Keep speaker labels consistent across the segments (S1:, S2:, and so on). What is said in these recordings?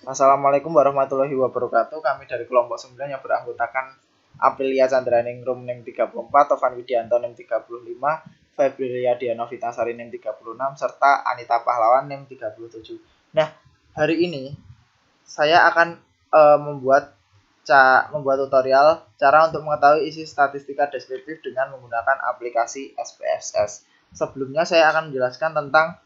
S1: Assalamualaikum warahmatullahi wabarakatuh. Kami dari kelompok 9 yang beranggotakan Aprilia Chandraningrum NIM 34, Tovan Widianto NIM 35, Febrilia Diana Vitasari NIM 36, serta Anita Pahlawan NIM 37. Nah, hari ini saya akan membuat tutorial cara untuk mengetahui isi statistika deskriptif dengan menggunakan aplikasi SPSS. Sebelumnya saya akan menjelaskan tentang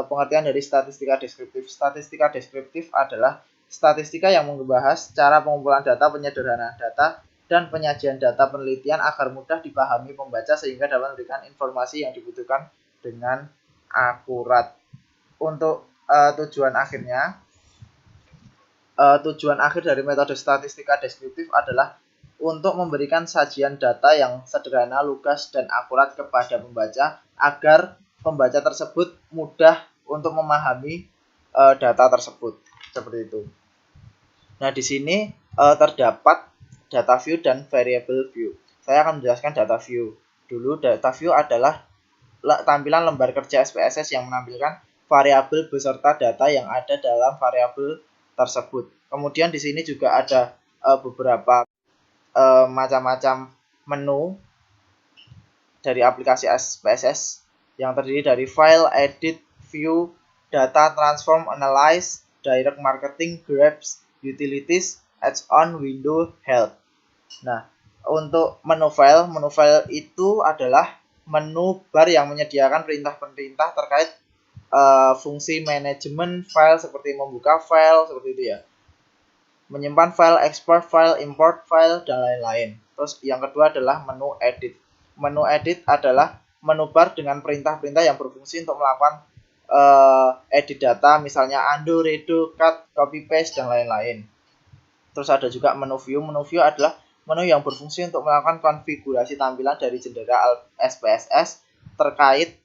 S1: pengertian dari statistika deskriptif. Statistika deskriptif adalah statistika yang membahas cara pengumpulan data, penyederhanaan data, dan penyajian data penelitian agar mudah dipahami pembaca sehingga dapat memberikan informasi yang dibutuhkan dengan akurat. Untuk tujuan akhir dari metode statistika deskriptif adalah untuk memberikan sajian data yang sederhana, lugas, dan akurat kepada pembaca agar pembaca tersebut mudah untuk memahami data tersebut. Seperti itu. Nah, di sini terdapat data view dan variable view. Saya akan menjelaskan data view. Dulu data view adalah tampilan lembar kerja SPSS yang menampilkan variabel beserta data yang ada dalam variabel tersebut. Kemudian di sini juga ada beberapa macam-macam menu dari aplikasi SPSS yang terdiri dari file, edit, view, data, transform, analyze, direct marketing, grabs, utilities, add-on, window, help. Nah, untuk menu file itu adalah menu bar yang menyediakan perintah-perintah terkait fungsi manajemen file seperti membuka file seperti itu ya. Menyimpan file, export file, import file, dan lain-lain. Terus yang kedua adalah menu edit. Menu edit adalah menu bar dengan perintah-perintah yang berfungsi untuk melakukan edit data, misalnya undo, redo, cut, copy paste, dan lain-lain. Terus ada juga menu view. Menu view adalah menu yang berfungsi untuk melakukan konfigurasi tampilan dari jendela SPSS terkait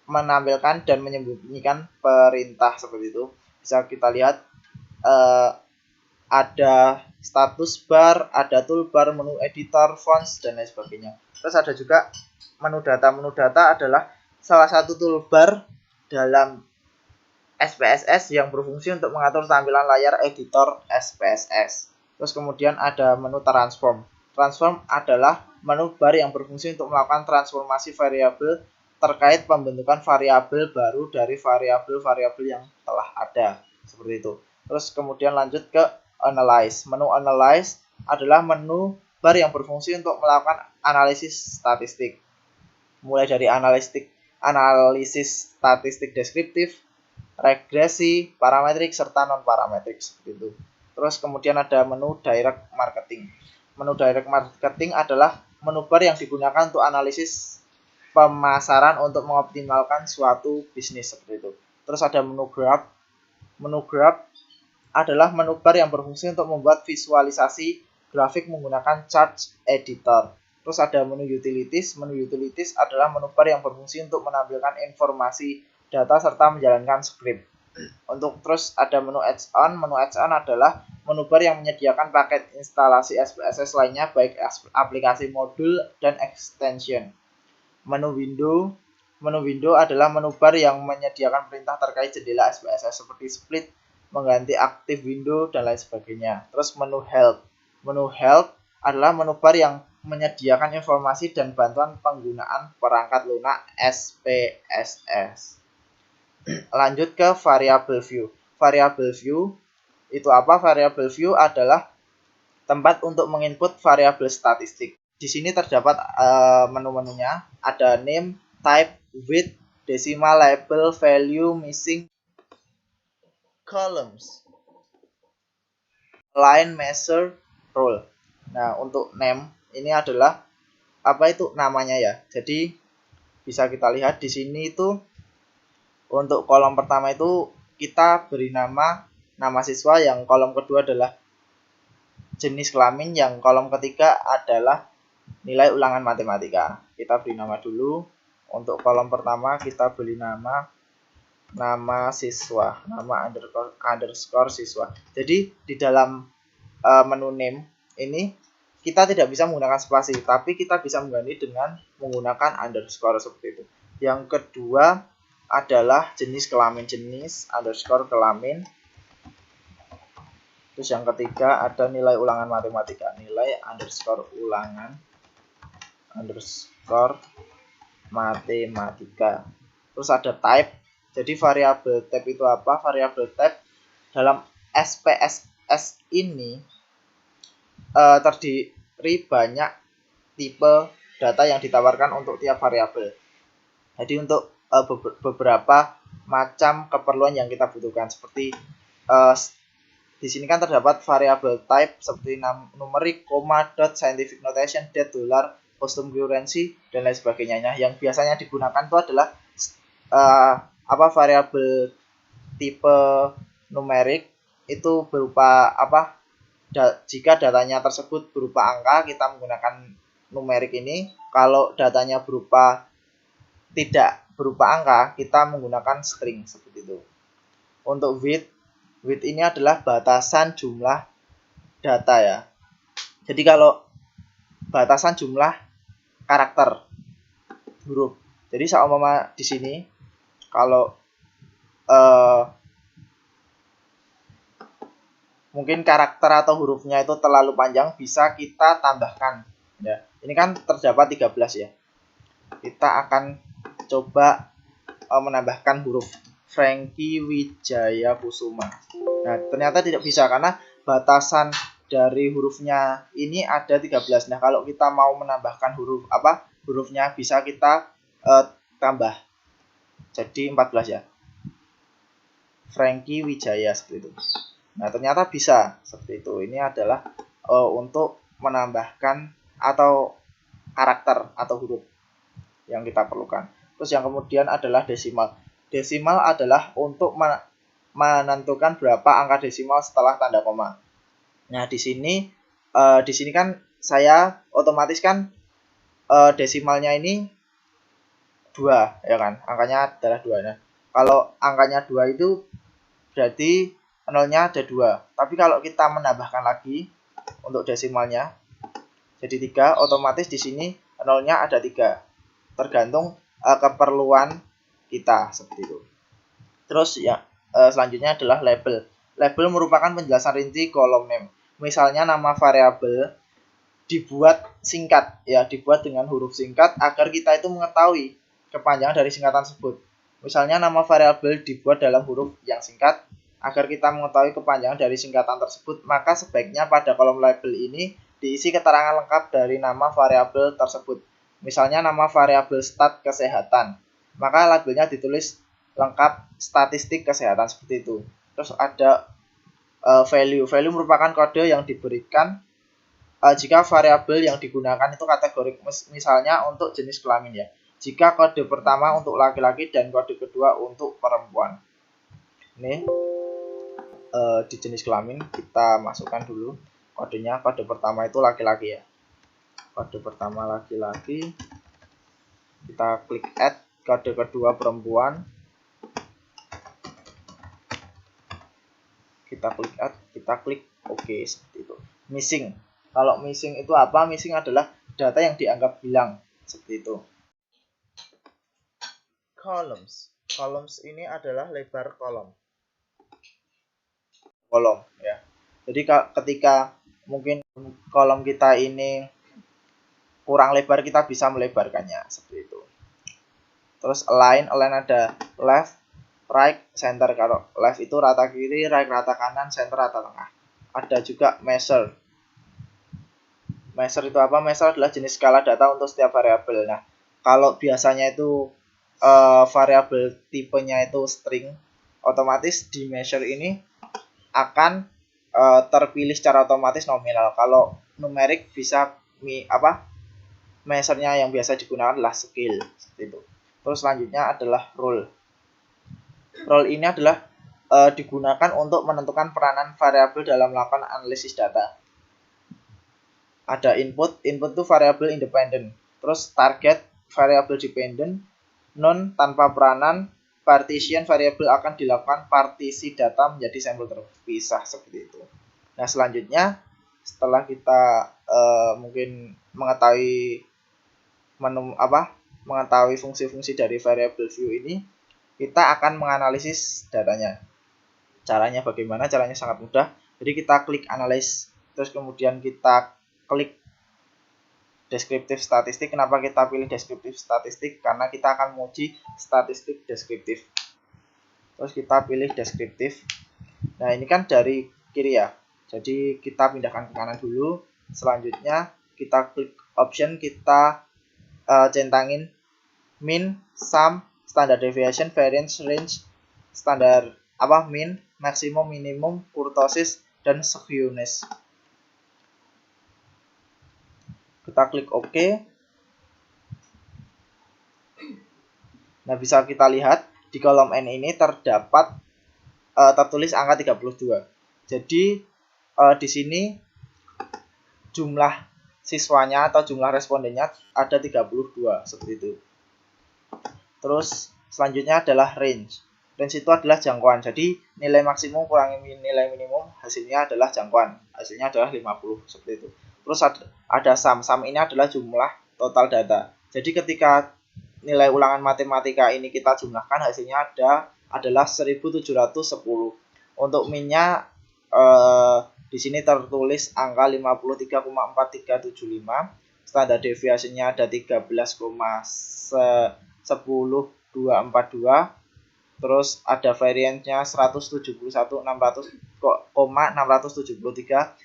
S1: menampilkan dan menyembunyikan perintah seperti itu. Bisa kita lihat ada status bar, ada toolbar, menu editor, fonts, dan lain sebagainya. Terus ada juga menu data. Menu data adalah salah satu toolbar dalam SPSS yang berfungsi untuk mengatur tampilan layar editor SPSS. Terus kemudian ada menu transform. Transform adalah menu bar yang berfungsi untuk melakukan transformasi variabel terkait pembentukan variabel baru dari variabel-variabel yang telah ada. Seperti itu. Terus kemudian lanjut ke analyze. Menu analyze adalah menu bar yang berfungsi untuk melakukan analisis statistik. Mulai dari analisis statistik deskriptif, regresi, parametrik, serta non-parametrik seperti itu. Terus kemudian ada menu direct marketing. Menu direct marketing adalah menu bar yang digunakan untuk analisis pemasaran untuk mengoptimalkan suatu bisnis seperti itu. Terus ada menu graph. Menu graph adalah menu bar yang berfungsi untuk membuat visualisasi grafik menggunakan chart editor. Terus ada menu utilities. Menu utilities adalah menu bar yang berfungsi untuk menampilkan informasi data serta menjalankan script. Terus ada menu add-on. Menu add-on adalah menu bar yang menyediakan paket instalasi SPSS lainnya baik aplikasi modul dan extension. Menu window adalah menu bar yang menyediakan perintah terkait jendela SPSS seperti split, mengganti aktif window, dan lain sebagainya. Terus menu help. Menu help adalah menu bar yang menyediakan informasi dan bantuan penggunaan perangkat lunak SPSS. Lanjut ke variable view. Variable view itu apa? Variable view adalah tempat untuk menginput variabel statistik. Di sini terdapat menu-menunya. Ada name, type, width, decimal, label, value, missing, columns, line, measure, rule. Nah, untuk name ini adalah apa itu namanya ya. Jadi bisa kita lihat di sini itu untuk kolom pertama itu kita beri nama siswa, yang kolom kedua adalah jenis kelamin, yang kolom ketiga adalah nilai ulangan matematika. Kita beri nama dulu. Untuk kolom pertama kita beri nama siswa, nama underscore siswa. Jadi di dalam menu name ini kita tidak bisa menggunakan spasi, tapi kita bisa mengganti dengan menggunakan underscore seperti itu. Yang kedua adalah jenis kelamin, jenis underscore kelamin. Terus yang ketiga ada nilai ulangan matematika, nilai underscore ulangan underscore matematika. Terus ada type. Jadi variabel type itu apa? Variabel type dalam SPSS ini terdiri banyak tipe data yang ditawarkan untuk tiap variabel. Jadi untuk beberapa macam keperluan yang kita butuhkan, seperti di sini kan terdapat variabel type seperti numerik, koma, dot, scientific notation, date, dollar, custom currency, dan lain sebagainya. Nah, yang biasanya digunakan itu adalah variabel tipe numerik itu berupa apa? Jika datanya tersebut berupa angka, kita menggunakan numerik ini. Kalau datanya tidak berupa angka, kita menggunakan string seperti itu. Untuk width ini adalah batasan jumlah data ya. Jadi kalau batasan jumlah karakter huruf. Jadi seumpama di sini kalau mungkin karakter atau hurufnya itu terlalu panjang, bisa kita tambahkan ya. Ini kan terdapat 13 ya. Kita akan coba menambahkan huruf Franky Wijaya Kusuma. Nah, ternyata tidak bisa karena batasan dari hurufnya ini ada 13. Nah, kalau kita mau menambahkan hurufnya bisa kita tambah. Jadi 14 ya. Franky Wijaya seperti itu. Nah, ternyata bisa seperti itu. Ini adalah untuk menambahkan atau karakter atau huruf yang kita perlukan. Terus yang kemudian adalah desimal. Desimal adalah untuk menentukan berapa angka desimal setelah tanda koma. Nah, di sini kan saya otomatis kan desimalnya ini 2 ya kan. Angkanya adalah 2. Nah, kalau angkanya 2 itu berarti nolnya ada 2. Tapi kalau kita menambahkan lagi untuk desimalnya jadi 3, otomatis di sini nolnya ada 3. Tergantung keperluan kita seperti itu. Terus ya selanjutnya adalah label. Label merupakan penjelasan rinci kolom name. Misalnya nama variabel dibuat singkat ya, dibuat dengan huruf singkat agar kita itu mengetahui kepanjangan dari singkatan tersebut. Misalnya nama variabel dibuat dalam huruf yang singkat agar kita mengetahui kepanjangan dari singkatan tersebut, maka sebaiknya pada kolom label ini diisi keterangan lengkap dari nama variabel tersebut. Misalnya nama variabel stat kesehatan, maka labelnya ditulis lengkap statistik kesehatan seperti itu. Terus ada value. Value merupakan kode yang diberikan jika variabel yang digunakan itu kategorik, misalnya untuk jenis kelamin ya. Jika kode pertama untuk laki-laki dan kode kedua untuk perempuan. Ini di jenis kelamin kita masukkan dulu kodenya. Kode pertama itu laki-laki ya. Kode pertama laki-laki, kita klik add. Kode kedua perempuan, kita klik add, kita klik OK seperti itu. Missing, kalau missing itu apa? Missing adalah data yang dianggap hilang seperti itu. Columns ini adalah lebar kolom ya. Jadi ketika mungkin kolom kita ini kurang lebar, kita bisa melebarkannya seperti itu. Terus align ada left, right, center. Kalau left itu rata kiri, right rata kanan, center rata tengah. Ada juga measure. Measure itu apa? Measure adalah jenis skala data untuk setiap variabel. Nah, kalau biasanya itu variabel tipenya itu string, otomatis di measure ini akan terpilih secara otomatis nominal. Kalau numerik bisa measure-nya yang biasa digunakan adalah scale seperti itu. Terus selanjutnya adalah rule. Rule ini adalah digunakan untuk menentukan peranan variabel dalam melakukan analisis data. Ada input itu variabel independen. Terus target variabel dependent, non tanpa peranan, partition variabel akan dilakukan partisi data menjadi sampel terpisah seperti itu. Nah, selanjutnya setelah kita mungkin mengetahui mengetahui fungsi-fungsi dari variable view ini, kita akan menganalisis datanya. Caranya bagaimana? Caranya sangat mudah. Jadi kita klik analyze, terus kemudian kita klik deskriptif statistik. Kenapa kita pilih deskriptif statistik? Karena kita akan menguji statistik deskriptif. Terus kita pilih deskriptif. Nah, ini kan dari kiri ya. Jadi kita pindahkan ke kanan dulu. Selanjutnya kita klik option, kita centangin mean, sum, standard deviation, variance, range, standar mean, maksimum, minimum, kurtosis, dan skewness. Kita klik OK. Nah, bisa kita lihat di kolom N ini terdapat tertulis angka 32. Jadi di sini jumlah siswanya atau jumlah respondennya ada 32 seperti itu. Terus selanjutnya adalah range. Range itu adalah jangkauan. Jadi nilai maksimum kurangi nilai minimum, hasilnya adalah jangkauan. Hasilnya adalah 50 seperti itu. Terus ada sum. Sum ini adalah jumlah total data. Jadi ketika nilai ulangan matematika ini kita jumlahkan, hasilnya adalah 1710. Untuk min-nya di sini tertulis angka 53,4375. Standar deviasinya ada 13,10242. Terus ada variance-nya 171,673.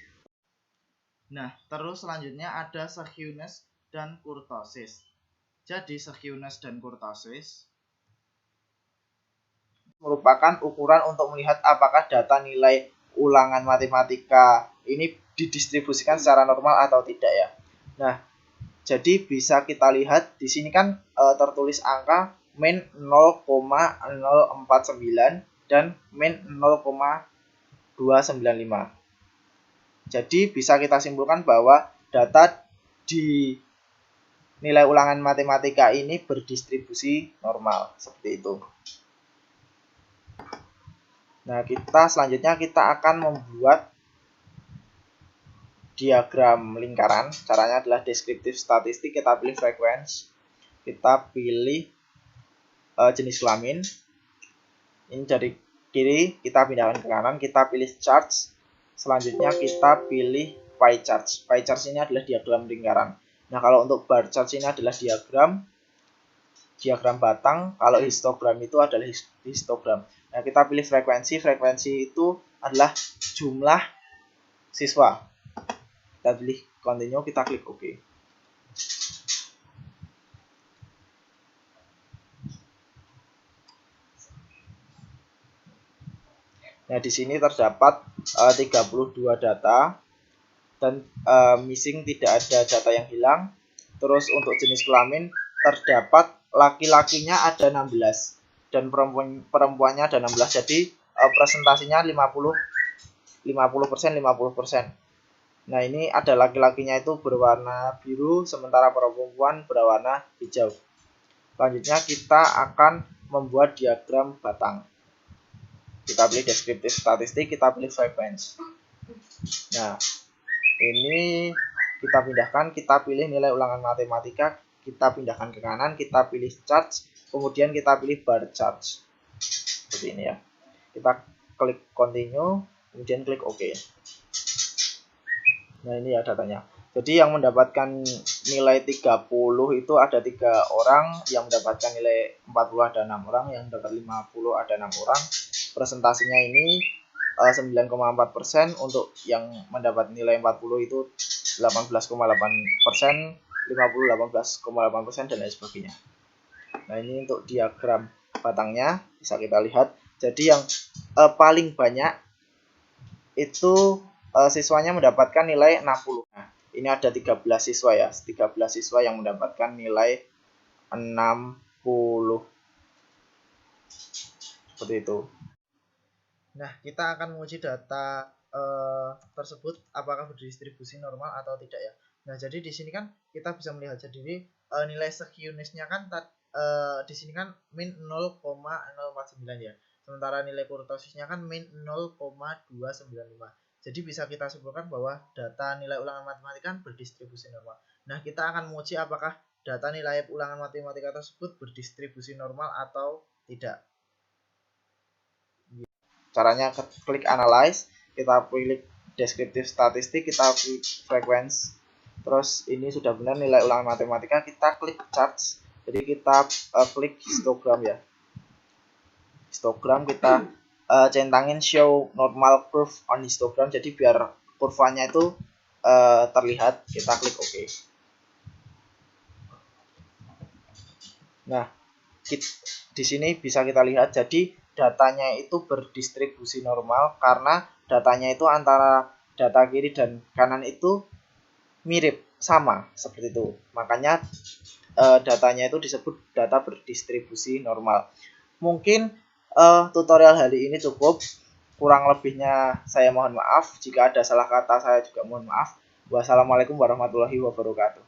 S1: Nah, terus selanjutnya ada skewness dan kurtosis. Jadi skewness dan kurtosis merupakan ukuran untuk melihat apakah data nilai ulangan matematika ini didistribusikan secara normal atau tidak ya. Nah, jadi bisa kita lihat di sini kan tertulis angka min 0,049 dan min 0,295. Jadi bisa kita simpulkan bahwa data di nilai ulangan matematika ini berdistribusi normal seperti itu. Nah, selanjutnya kita akan membuat diagram lingkaran. Caranya adalah deskriptif statistik. Kita pilih frequency, kita pilih jenis kelamin. Ini dari kiri, kita pindahkan ke kanan, kita pilih charts. Selanjutnya kita pilih pie charts. Pie charts ini adalah diagram lingkaran. Nah, kalau untuk bar charts ini adalah diagram batang. Kalau histogram itu adalah histogram. Nah, kita pilih frekuensi. Frekuensi itu adalah jumlah siswa. Kita pilih continue, kita klik OK. Nah, di sini terdapat 32 data dan missing, tidak ada data yang hilang. Terus untuk jenis kelamin terdapat laki-lakinya ada 16 dan perempuannya ada 16. Jadi presentasinya 50%. Nah, ini ada laki-lakinya itu berwarna biru, sementara perempuan berwarna hijau. Selanjutnya kita akan membuat diagram batang. Kita pilih deskriptif statistik, kita pilih frequency. Nah, ini kita pindahkan, kita pilih nilai ulangan matematika, kita pindahkan ke kanan, kita pilih charts, kemudian kita pilih bar charts. Seperti ini ya. Kita klik continue, kemudian klik OK. Nah, ini ya datanya. Jadi yang mendapatkan nilai 30 itu ada 3 orang, yang mendapatkan nilai 40 ada 6 orang, yang dapat 50 ada 6 orang. Presentasinya ini 9,4%, untuk yang mendapat nilai 40 itu 18,8%, 50 18,8%, dan lain sebagainya. Nah, ini untuk diagram batangnya bisa kita lihat. Jadi yang paling banyak itu siswanya mendapatkan nilai 60. Nah, ini ada 13 siswa ya, 13 siswa yang mendapatkan nilai 60. Seperti itu. Nah, kita akan menguji data tersebut apakah berdistribusi normal atau tidak ya. Nah, jadi di sini kan kita bisa melihat, jadi nilai skewness-nya kan di sini kan min 0,049 ya. Sementara nilai kurtosisnya kan min 0,295. Jadi bisa kita simpulkan bahwa data nilai ulangan matematika kan berdistribusi normal. Nah, kita akan menguji apakah data nilai ulangan matematika tersebut berdistribusi normal atau tidak. Caranya klik analyze, kita pilih deskriptif statistik, kita klik frekuensi. Terus ini sudah benar nilai ulangan matematika, kita klik charts. Jadi kita klik histogram ya. Histogram kita centangin show normal curve on histogram. Jadi biar kurvanya itu terlihat, kita klik OK. Nah, di sini bisa kita lihat jadi datanya itu berdistribusi normal karena datanya itu antara data kiri dan kanan itu mirip, sama seperti itu. Makanya datanya itu disebut data berdistribusi normal. Mungkin tutorial hari ini cukup. Kurang lebihnya saya mohon maaf. Jika ada salah kata saya juga mohon maaf. Wassalamualaikum warahmatullahi wabarakatuh.